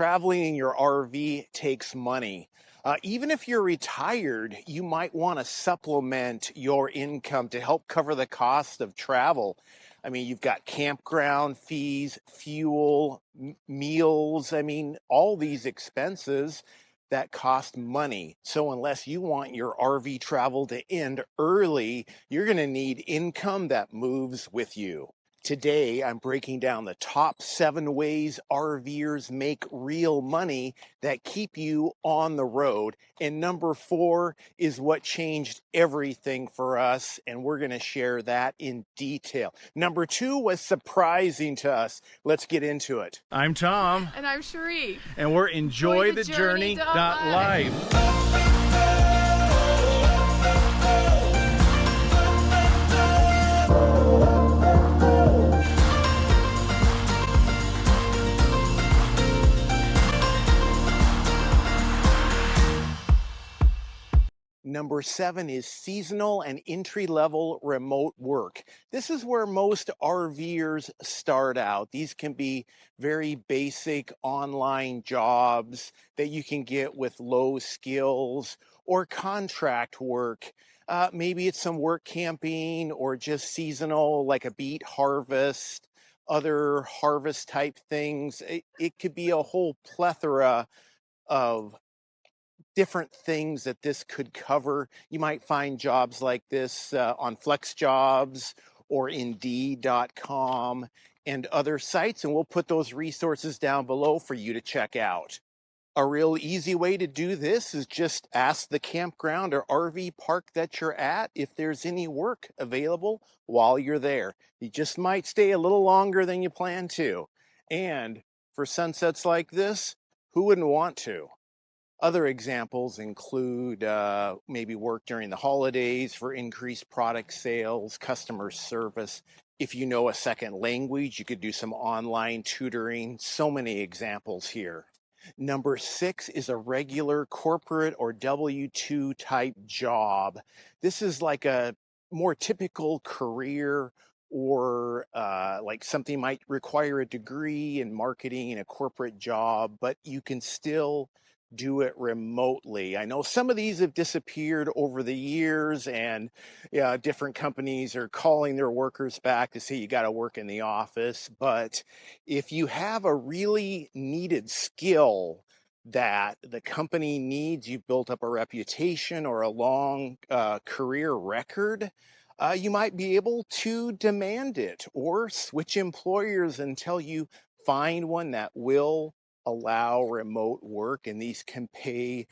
traveling in your RV takes money. Even if you're retired, you might want to supplement your income to help cover the cost of travel. I mean, you've got campground fees, fuel, meals. I mean, all these expenses that cost money. So unless you want your RV travel to end early, you're going to need income that moves with you. Today, I'm breaking down the top 7 ways RVers make real money that keep you on the road. And number 4 is what changed everything for us, and we're going to share that in detail. Number 2 was surprising to us. Let's get into it. I'm Tom. And I'm Cheri. And we're EnjoyTheJourney.Life. Number 7 is seasonal and entry-level remote work. This is where most RVers start out. These can be very basic online jobs that you can get with low skills or contract work. Maybe it's some work camping or just seasonal, like a beet harvest, other harvest type things. It could be a whole plethora of different things that this could cover. You might find jobs like this on FlexJobs or Indeed.com and other sites, and we'll put those resources down below for you to check out. A real easy way to do this is just ask the campground or RV park that you're at if there's any work available while you're there. You just might stay a little longer than you plan to. And for sunsets like this, who wouldn't want to? Other examples include maybe work during the holidays for increased product sales, customer service. If you know a second language, you could do some online tutoring. So many examples here. Number 6 is a regular corporate or W-2 type job. This is like a more typical career, or like something might require a degree in marketing and a corporate job, but you can still do it remotely. I know some of these have disappeared over the years, and different companies are calling their workers back to say you got to work in the office. But if you have a really needed skill that the company needs, you've built up a reputation or a long career record, you might be able to demand it or switch employers until you find one that will allow remote work, and these can pay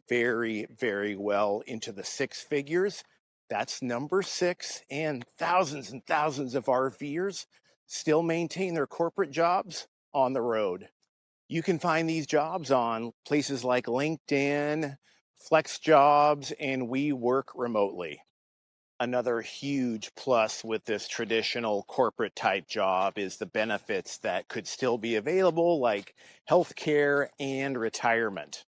very, very well into the 6 figures. That's number 6, and thousands of RVers still maintain their corporate jobs on the road. You can find these jobs on places like LinkedIn, FlexJobs, and We Work Remotely. Another huge plus with this traditional corporate type job is the benefits that could still be available, like healthcare and retirement.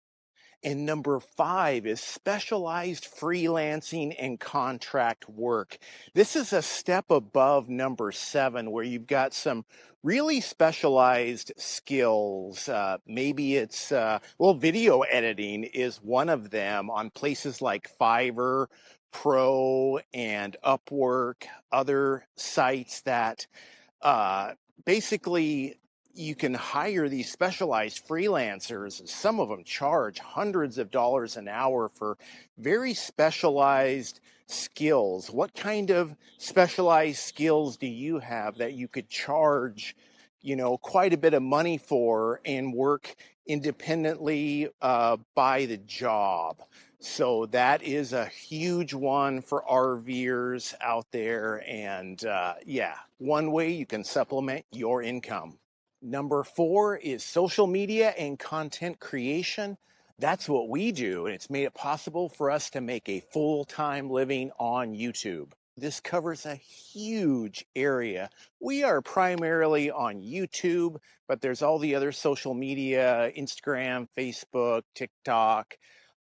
And number 5 is specialized freelancing and contract work. This is a step above number 7, where you've got some really specialized skills. Maybe it's, video editing is one of them on places like Fiverr, Pro, and Upwork, other sites that basically you can hire these specialized freelancers. Some of them charge hundreds of dollars an hour for very specialized skills. What kind of specialized skills do you have that you could charge, quite a bit of money for and work independently by the job? So that is a huge one for RVers out there. And one way you can supplement your income. Number 4 is social media and content creation. That's what we do, and it's made it possible for us to make a full-time living on YouTube. This covers a huge area. We are primarily on YouTube, but there's all the other social media, Instagram, Facebook, TikTok,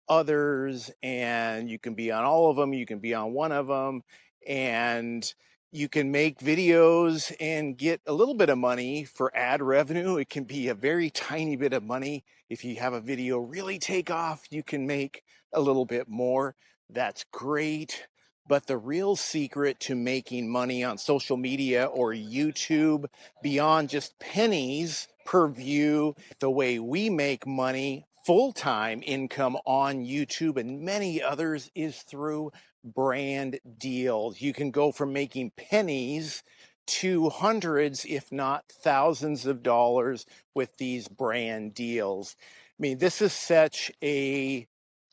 others, and you can be on all of them. You can be on one of them, and You can make videos and get a little bit of money for ad revenue. It can be a very tiny bit of money. If you have a video really take off, you can make a little bit more. That's great. But the real secret to making money on social media or YouTube, beyond just pennies per view, the way we make money, full-time income on YouTube and many others, is through brand deals. You can go from making pennies to hundreds, if not thousands of dollars with these brand deals. I mean, this is such a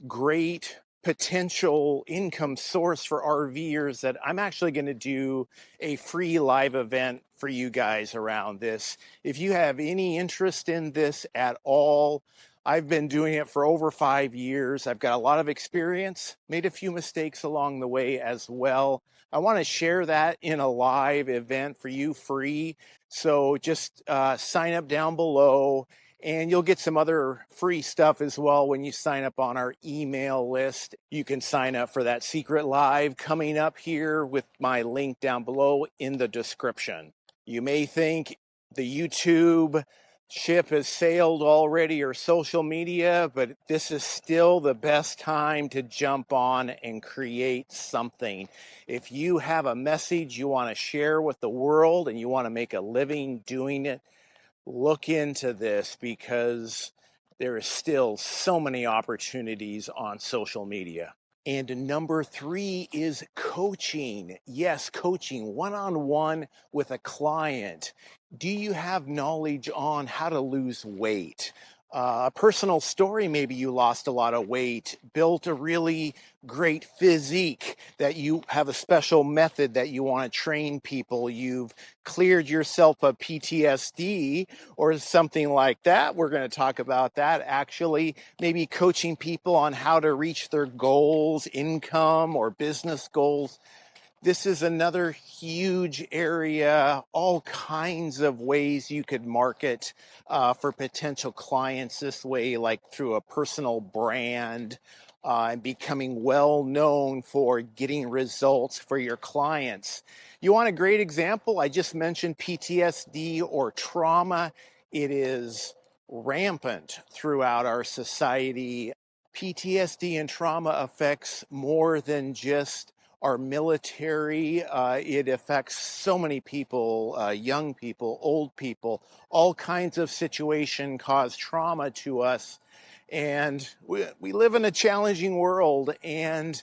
great potential income source for RVers that I'm actually going to do a free live event for you guys around this. If you have any interest in this at all, I've been doing it for over 5 years. I've got a lot of experience, made a few mistakes along the way as well. I want to share that in a live event for you free. So just sign up down below. And you'll get some other free stuff as well when you sign up on our email list. You can sign up for that secret live coming up here with my link down below in the description. You may think the YouTube ship has sailed already or social media, but this is still the best time to jump on and create something. If you have a message you want to share with the world and you want to make a living doing it, look into this, because there is still so many opportunities on social media. And number 3 is coaching. Yes, coaching one-on-one with a client. Do you have knowledge on how to lose weight? A personal story, maybe you lost a lot of weight, built a really great physique, that you have a special method that you want to train people. You've cleared yourself of PTSD or something like that. We're going to talk about that actually. Maybe coaching people on how to reach their goals, income or business goals. This is another huge area, all kinds of ways you could market for potential clients this way, like through a personal brand and becoming well known for getting results for your clients. You want a great example? I just mentioned PTSD or trauma. It is rampant throughout our society. PTSD and trauma affects more than just our military. It affects so many people, young people, old people. All kinds of situations cause trauma to us. And we live in a challenging world. And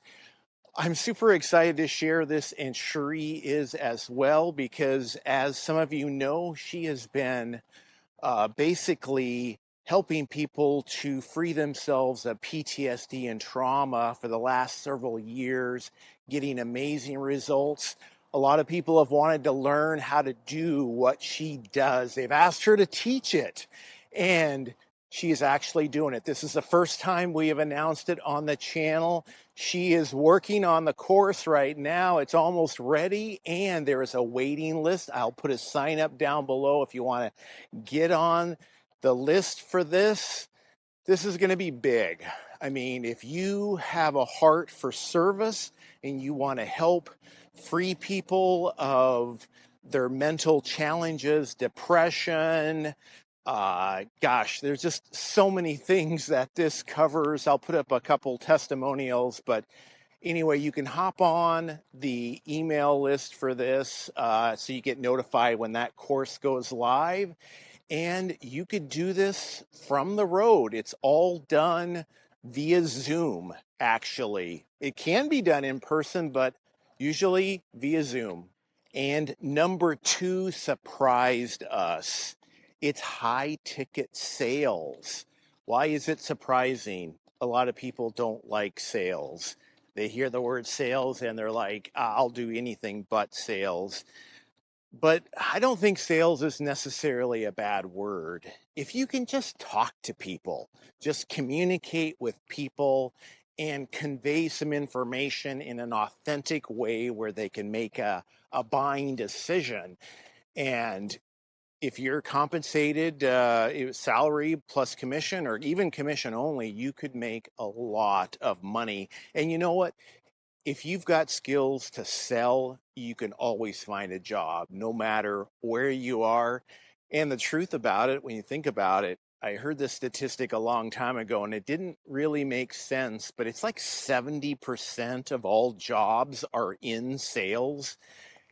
I'm super excited to share this, and Cheri is as well, because as some of you know, she has been basically helping people to free themselves of PTSD and trauma for the last several years, getting amazing results. A lot of people have wanted to learn how to do what she does. They've asked her to teach it, and she is actually doing it. This is the first time we have announced it on the channel. She is working on the course right now. It's almost ready, and there is a waiting list. I'll put a sign up down below if you want to get on the list for this. This is going to be big. I mean, if you have a heart for service and you want to help free people of their mental challenges, depression, gosh, there's just so many things that this covers. I'll put up a couple testimonials, but anyway, you can hop on the email list for this so you get notified when that course goes live. And you could do this from the road. It's all done via Zoom, actually. It can be done in person, but usually via Zoom. And number 2 surprised us. It's high ticket sales. Why is it surprising? A lot of people don't like sales. They hear the word sales and they're like, I'll do anything but sales. But I don't think sales is necessarily a bad word. If you can just talk to people, just communicate with people and convey some information in an authentic way where they can make a buying decision. And if you're compensated salary plus commission or even commission only, you could make a lot of money. And you know what? if you've got skills to sell, you can always find a job, no matter where you are. And the truth about it, when you think about it, I heard this statistic a long time ago and it didn't really make sense, but it's like 70% of all jobs are in sales.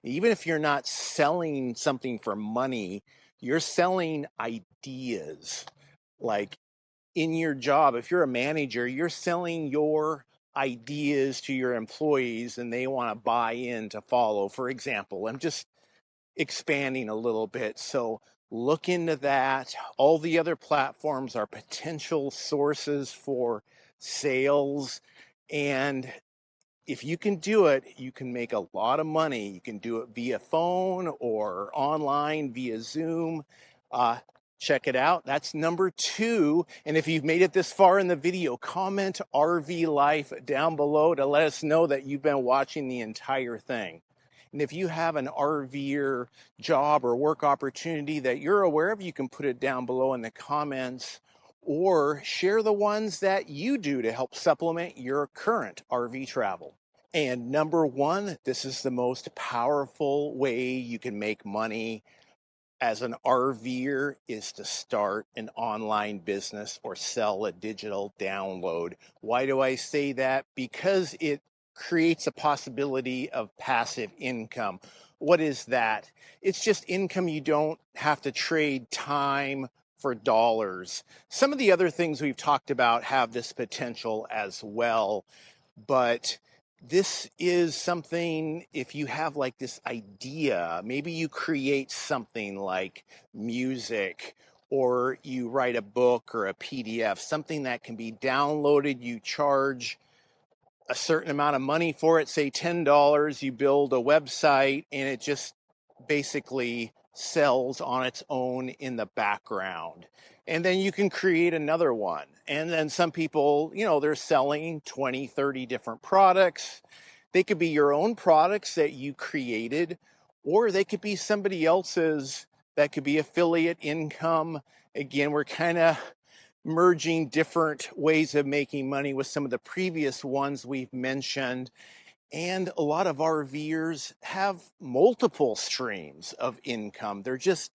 Even if you're not selling something for money, you're selling ideas. Like in your job, if you're a manager, you're selling your ideas to your employees and they want to buy in to follow. For example, I'm just expanding a little bit. So look into that. All the other platforms are potential sources for sales. And if you can do it, you can make a lot of money. You can do it via phone or online via Zoom. Uh, Check it out. That's number 2. And if you've made it this far in the video, comment RV Life down below to let us know that you've been watching the entire thing. And if you have an RVer job or work opportunity that you're aware of, you can put it down below in the comments or share the ones that you do to help supplement your current RV travel. And number 1, this is the most powerful way you can make money as an RVer is to start an online business or sell a digital download. Why do I say that? Because it creates a possibility of passive income. What is that? It's just income you don't have to trade time for dollars. Some of the other things we've talked about have this potential as well, but this is something, if you have like this idea, maybe you create something like music or you write a book or a PDF, something that can be downloaded, you charge a certain amount of money for it, say $10, you build a website and it just basically sells on its own in the background. And then you can create another one. And then some people, they're selling 20, 30 different products. They could be your own products that you created, or they could be somebody else's. That could be affiliate income. Again, we're kind of merging different ways of making money with some of the previous ones we've mentioned. And a lot of RVers have multiple streams of income. They're just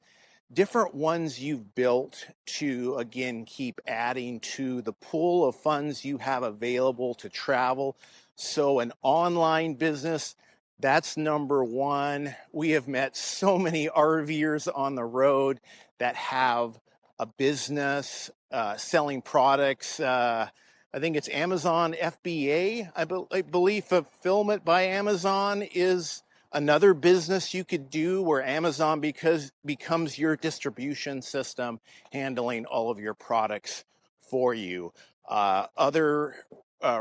different ones you've built to, again, keep adding to the pool of funds you have available to travel. So an online business, that's number 1. We have met so many RVers on the road that have a business selling products. I think it's Amazon FBA. I believe fulfillment by Amazon is another business you could do where Amazon becomes your distribution system, handling all of your products for you. Other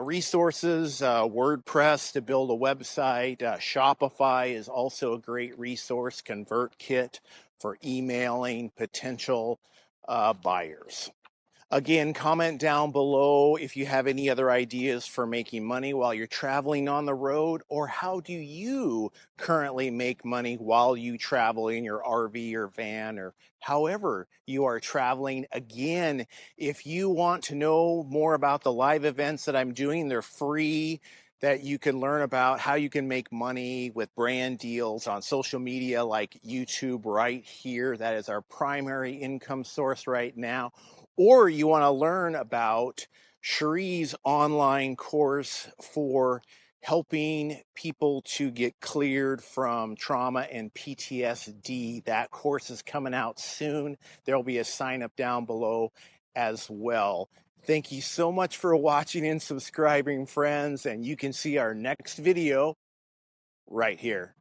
resources, WordPress to build a website. Shopify is also a great resource. ConvertKit for emailing potential buyers. Again, comment down below if you have any other ideas for making money while you're traveling on the road, or how do you currently make money while you travel in your RV or van or however you are traveling. Again, if you want to know more about the live events that I'm doing, they're free, that you can learn about how you can make money with brand deals on social media like YouTube right here. That is our primary income source right now. Or you want to learn about Cheri's online course for helping people to get cleared from trauma and PTSD. That course is coming out soon. There'll be a sign up down below as well. Thank you so much for watching and subscribing, friends, and you can see our next video right here.